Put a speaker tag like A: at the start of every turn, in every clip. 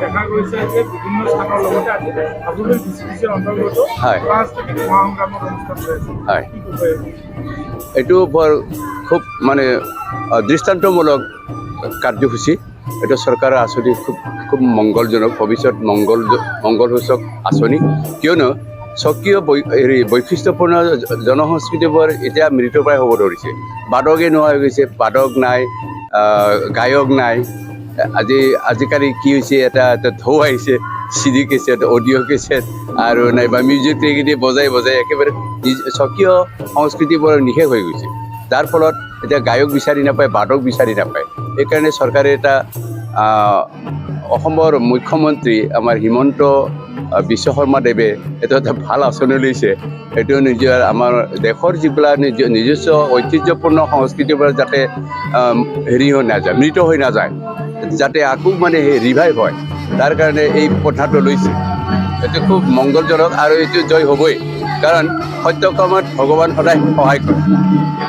A: দেখা গৈছে যে বিভিন্ন স্থানৰ লগতে আজি হাজোৰ বিচিচিৰ অন্তৰ্গত সাংস্কৃতিক মহাসংগ্ৰামৰ অনুষ্ঠান হৈ আছে।
B: হয়, এইটো বৰ খুব মানে দৃষ্টান্তমূলক কাৰ্যসূচী। এইটো চৰকাৰৰ আঁচনি খুব মংগলজনক, ভৱিষ্যত মংগলসূচক আঁচনি। কিয়নো স্বকীয় বৈশিষ্ট্যপূৰ্ণ জনসংস্কৃতিবোৰ এতিয়া মৃতপ্ৰায় হ'ব ধৰিছে। বাদকে নোহোৱা হৈ গৈছে, বাদক নাই, গায়ক নাই। আজিকালি কি হৈছে, এটা ঢৌ আহিছে, CD কেছেট, অডিঅ' কেছেট আৰু নাইবা মিউজিক ট্ৰেগেদি বজাই একেবাৰে স্বকীয় সংস্কৃতিবোৰ নিশেষ হৈ গৈছে। যাৰ ফলত এতিয়া গায়ক বিচাৰি নাপায়, বাদক বিচাৰি নাপায়। সেইকাৰণে চৰকাৰে এটা অসমৰ মুখ্যমন্ত্ৰী আমাৰ হিমন্ত বিশ্ব শৰ্মাদেৱে এইটো এটা ভাল আঁচনি লৈছে। এইটো নিজৰ আমাৰ দেশৰ যিবিলাক নিজস্ব ঐতিহ্যপূৰ্ণ সংস্কৃতিবোৰ যাতে হৈ নাযায়, মৃত হৈ নাযায়, যাতে আকৌ মানে ৰিভাইভ হয়, তাৰ কাৰণে এই পন্থাটো লৈছে। এইটো খুব মংগলজনক আৰু এইটো জয় হ'বই, কাৰণ সত্য কামত ভগৱান সদায় সহায় কৰে,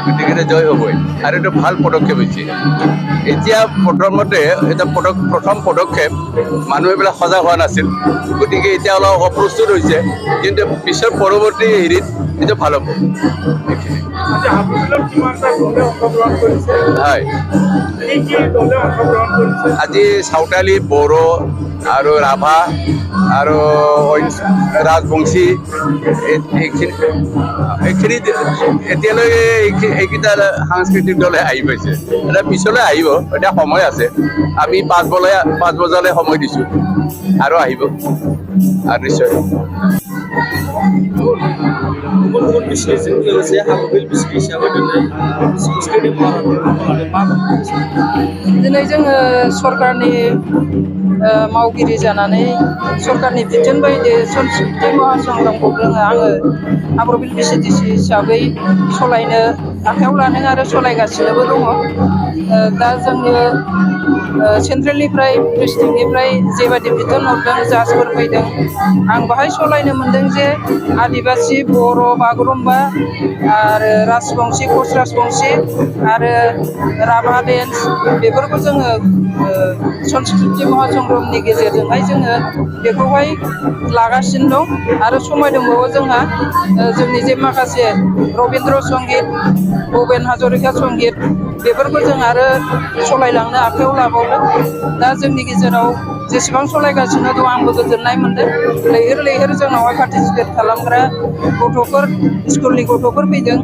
B: গতিকে জয় হ'বই। আৰু এইটো ভাল পদক্ষেপ হৈছে। এতিয়া প্ৰথমতে এটা প্ৰথম পদক্ষেপ, মানুহ এইবিলাক সজাগ হোৱা নাছিল, গতিকে এতিয়া অলপ অপ্ৰস্তুত হৈছে, কিন্তু পিছৰ পৰৱৰ্তী হেৰিত এইটো ভাল হ'ব। হয়, আজি চাওতালী, বড়ো আৰু ৰাভা আৰু ৰাজবংশী এইখিনি এতিয়ালৈকে এইকেইটা সাংস্কৃতিক দলে আহি পাইছে। এতিয়া পিছলৈ আহিব, এতিয়া সময় আছে। আমি 5 বজালৈ সময় দিছোঁ, আৰু আহিব আৰু নিশ্চয়।
C: गुबुन बिसिनिजों लोगोसे हाबुबिल बिसिनि हिसाबै दिनै जोङो सरकारनि मावगिरि जानानै सरकारनि बिथोन बायदियै संस्कृति महासंग्रामखौ आङो हाब्रुबिल बिसिडिसि हिसाबै सलायनो आखायाव लादों आरो सलायगासिनोबो दङ। दा जोङो सेन्ट्रेलनिफ्राय डिस्ट्रिक्टनिफ्राय जेबायदि बिथोन हरदों, जाजफोर फैदों, आं बाहाय सलायनो मोनदों जे आदिबासि, बर', बागुरुम्बा आरो राजबंशि, कच राजबंशि आरो राभा डेन्स, बेफोरखौ जोङो संस्कृति महासंग्रामनि गेजेरजोंहाय जोङो बेखौहाय लागासिनो दं। आरो समाय दंबावो जोंहा जोंनि जे माखासे रबीन्द्र संगीत, भुपेन हाजरिका संगीत, बेफोरखौ जों आरो सलायलांनो आखायाव लाबावदों। दा जोंनि गेजेराव जेसेबां सलायगासिनो दं, आंबो गोजोननाय मोनदों। लैहोर जोंनावहाय पार्टिसिपेट खालामग्रा गथ'फोर, स्कुलनि गथ'फोर फैदों,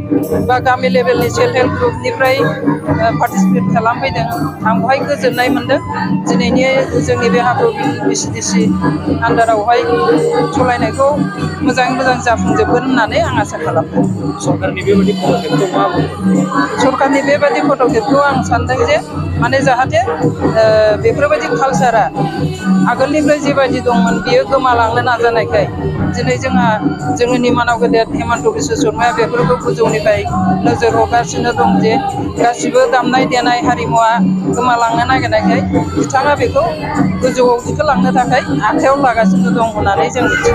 C: बा गामि लेभेलनि सेल्फ हेल्प ग्रुपनिफ्राय पार्टिसिपेट खालामफैदों। आं बेवहाय गोजोननाय मोनदों। दिनैनि जोंनि बे हाब्रुबिल बिसिडिसि आन्दारावहाय सलायनायखौ मोजाङै मोजां जाफुंजोबगोन होननानै आं आसा खालामदों। सरकारनि बेबायदि पदक्षेपखौ मा बुङो?
A: सरकारनि बेबायदि पदक्षेपखौ आं सानदों जे माने जाहाथे बेफोरबायदि कालसारा आगोलनिफ्राय जेबायदि दंमोन, बियो गोमालांनो नाजानायखाय दिनै जोंनि निमानाव गेदेर हेमन्त बिश्व शर्माया बेफोरखौ गोजौनिफ्राय नोजोर हरगासिनो दं जे गासिबो दामनाय देनाय हारिमुवा गोमालांनो नागिरनायखाय बिथाङा बेखौ गोजौआव दिखोलांनो थाखाय आखायाव लागासिनो दं होननानै जों मिथियो।